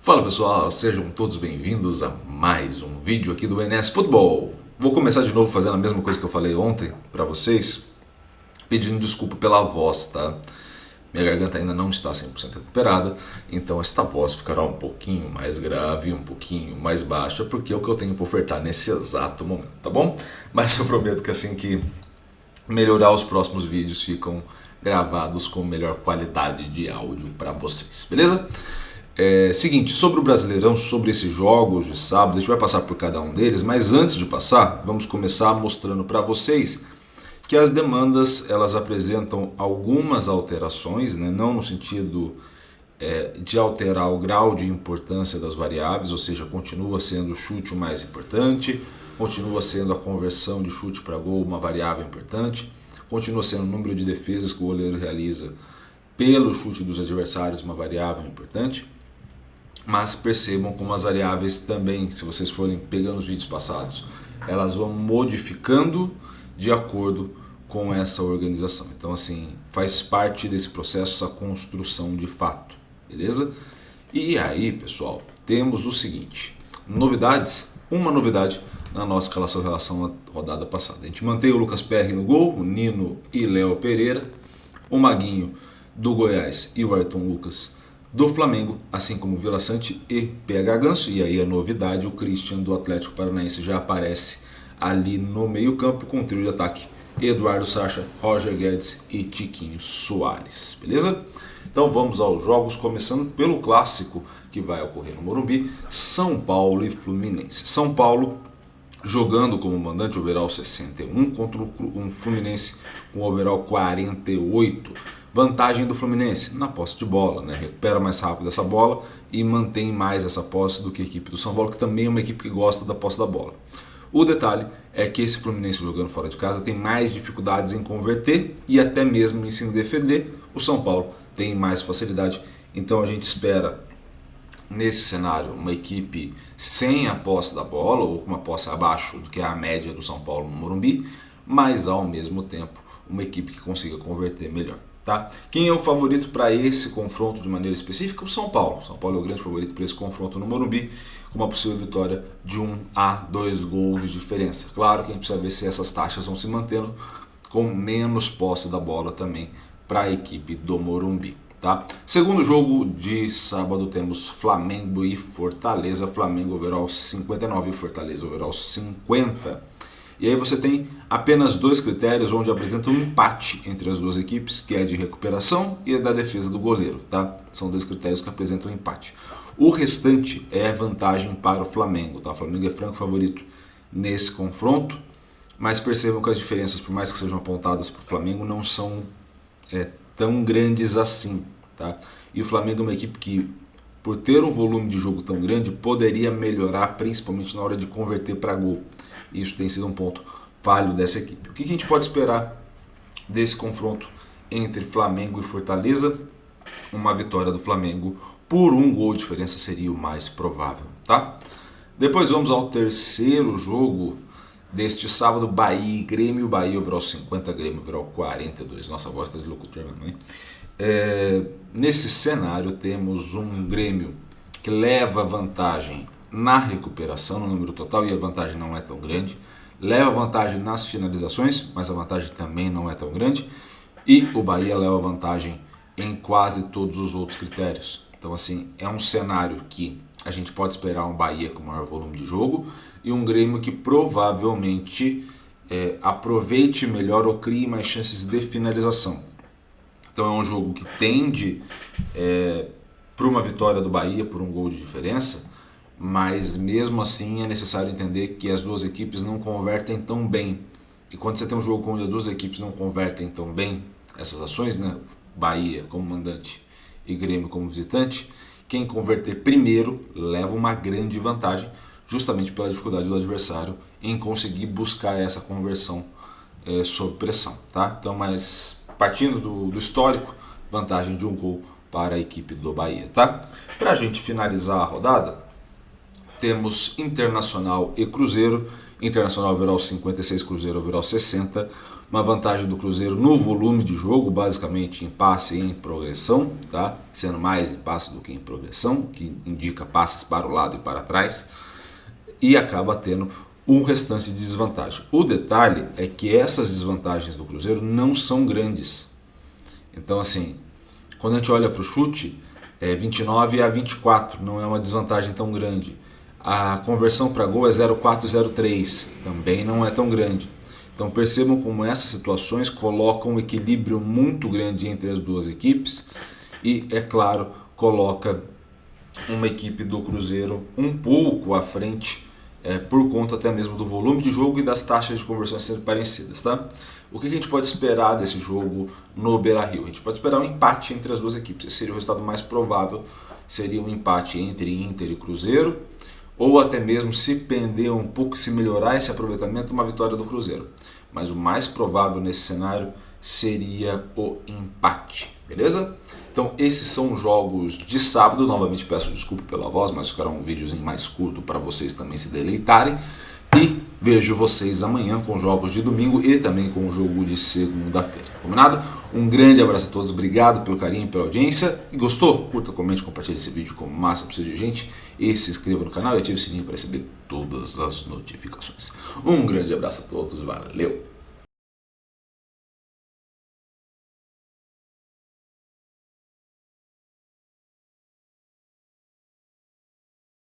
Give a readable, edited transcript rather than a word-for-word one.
Fala pessoal, sejam todos bem-vindos a mais um vídeo aqui do NS Futebol. Vou começar de novo fazendo a mesma coisa que eu falei ontem para vocês, pedindo desculpa pela voz, tá? Minha garganta ainda não está 100% recuperada, então esta voz ficará um pouquinho mais grave, um pouquinho mais baixa, porque é o que eu tenho para ofertar nesse exato momento, tá bom? Mas eu prometo que assim que melhorar, os próximos vídeos ficam gravados com melhor qualidade de áudio para vocês, beleza? Seguinte, sobre o Brasileirão, sobre esses jogos de sábado, a gente vai passar por cada um deles, mas antes de passar, vamos começar mostrando para vocês que as demandas elas apresentam algumas alterações, né? Não no sentido de alterar o grau de importância das variáveis, ou seja, continua sendo o chute o mais importante, continua sendo a conversão de chute para gol uma variável importante, continua sendo o número de defesas que o goleiro realiza pelo chute dos adversários uma variável importante. Mas percebam como as variáveis também, se vocês forem pegando os vídeos passados, elas vão modificando de acordo com essa organização. Então assim, faz parte desse processo essa construção de fato, beleza? E aí pessoal, temos o seguinte, novidades, uma novidade na nossa escalação em relação à rodada passada. A gente mantém o Lucas Perry no gol, o Nino e Léo Pereira, o Maguinho do Goiás e o Ayrton Lucas do Flamengo, assim como Vila Sante e PH Ganso. E aí a novidade, o Christian do Atlético Paranaense já aparece ali no meio campo com o trio de ataque Eduardo Sacha, Roger Guedes e Tiquinho Soares, beleza? Então vamos aos jogos, começando pelo clássico que vai ocorrer no Morumbi, São Paulo e Fluminense. São Paulo jogando como mandante overall 61 contra um Fluminense com overall 48. Vantagem do Fluminense na posse de bola, né? Recupera mais rápido essa bola e mantém mais essa posse do que a equipe do São Paulo, que também é uma equipe que gosta da posse da bola. O detalhe é que esse Fluminense jogando fora de casa tem mais dificuldades em converter e até mesmo em se defender. O São Paulo tem mais facilidade, então a gente espera nesse cenário uma equipe sem a posse da bola ou com uma posse abaixo do que é a média do São Paulo no Morumbi, mas ao mesmo tempo uma equipe que consiga converter melhor. Tá? Quem é o favorito para esse confronto de maneira específica? O São Paulo. O São Paulo é o grande favorito para esse confronto no Morumbi, com uma possível vitória de 1 a 2 gols de diferença. Claro que a gente precisa ver se essas taxas vão se mantendo com menos posse da bola também para a equipe do Morumbi. Tá? Segundo jogo de sábado temos Flamengo e Fortaleza. Flamengo overall 59 e Fortaleza overall 50. E aí você tem apenas dois critérios onde apresenta um empate entre as duas equipes, que é de recuperação e da defesa do goleiro. Tá? São dois critérios que apresentam um empate. O restante é vantagem para o Flamengo. Tá? O Flamengo é franco favorito nesse confronto, mas percebam que as diferenças, por mais que sejam apontadas para o Flamengo, não são tão grandes assim. Tá? E o Flamengo é uma equipe que, por ter um volume de jogo tão grande, poderia melhorar principalmente na hora de converter para gol. Isso tem sido um ponto falho dessa equipe. O que a gente pode esperar desse confronto entre Flamengo e Fortaleza? Uma vitória do Flamengo por um gol de diferença seria o mais provável. Tá? Depois vamos ao terceiro jogo deste sábado, Bahia e Grêmio. Bahia overall 50, Grêmio overall 42. Nossa, voz está de locutor mesmo, hein? Nesse cenário temos um Grêmio que leva vantagem na recuperação, no número total, e a vantagem não é tão grande. Leva vantagem nas finalizações, mas a vantagem também não é tão grande. E o Bahia leva vantagem em quase todos os outros critérios. Então assim, é um cenário que a gente pode esperar um Bahia com maior volume de jogo e um Grêmio que provavelmente aproveite melhor ou crie mais chances de finalização. Então é um jogo que tende para uma vitória do Bahia por um gol de diferença, mas mesmo assim é necessário entender que as duas equipes não convertem tão bem. E quando você tem um jogo onde as duas equipes não convertem tão bem essas ações, né? Bahia como mandante e Grêmio como visitante, quem converter primeiro leva uma grande vantagem, justamente pela dificuldade do adversário em conseguir buscar essa conversão sob pressão. Tá? Então, mas partindo do histórico, vantagem de um gol para a equipe do Bahia. Tá? Para a gente finalizar a rodada, temos Internacional e Cruzeiro. Internacional overall 56, Cruzeiro overall 60. uma vantagem do Cruzeiro no volume de jogo, basicamente em passe e em progressão, tá? Sendo mais em passe do que em progressão, que indica passes para o lado e para trás, e acaba tendo o restante de desvantagem. O detalhe é que essas desvantagens do Cruzeiro não são grandes. Então, assim, quando a gente olha para o chute, 29-24, não é uma desvantagem tão grande. A conversão para gol é 0,403, também não é tão grande. Então percebam como essas situações colocam um equilíbrio muito grande entre as duas equipes e, é claro, coloca uma equipe do Cruzeiro um pouco à frente, por conta até mesmo do volume de jogo e das taxas de conversão serem parecidas, tá? O que a gente pode esperar desse jogo no Beira-Rio? A gente pode esperar um empate entre as duas equipes. Esse seria o resultado mais provável, seria um empate entre Inter e Cruzeiro, ou até mesmo, se pender um pouco, se melhorar esse aproveitamento, uma vitória do Cruzeiro. Mas o mais provável nesse cenário seria o empate, beleza? Então esses são os jogos de sábado. Novamente peço desculpa pela voz, mas ficará um videozinho mais curto para vocês também se deleitarem. E vejo vocês amanhã com jogos de domingo e também com o jogo de segunda-feira. Combinado? Um grande abraço a todos, obrigado pelo carinho e pela audiência. E gostou? Curta, comente, compartilhe esse vídeo com o máximo possível de gente. E se inscreva no canal e ative o sininho para receber todas as notificações. Um grande abraço a todos, valeu!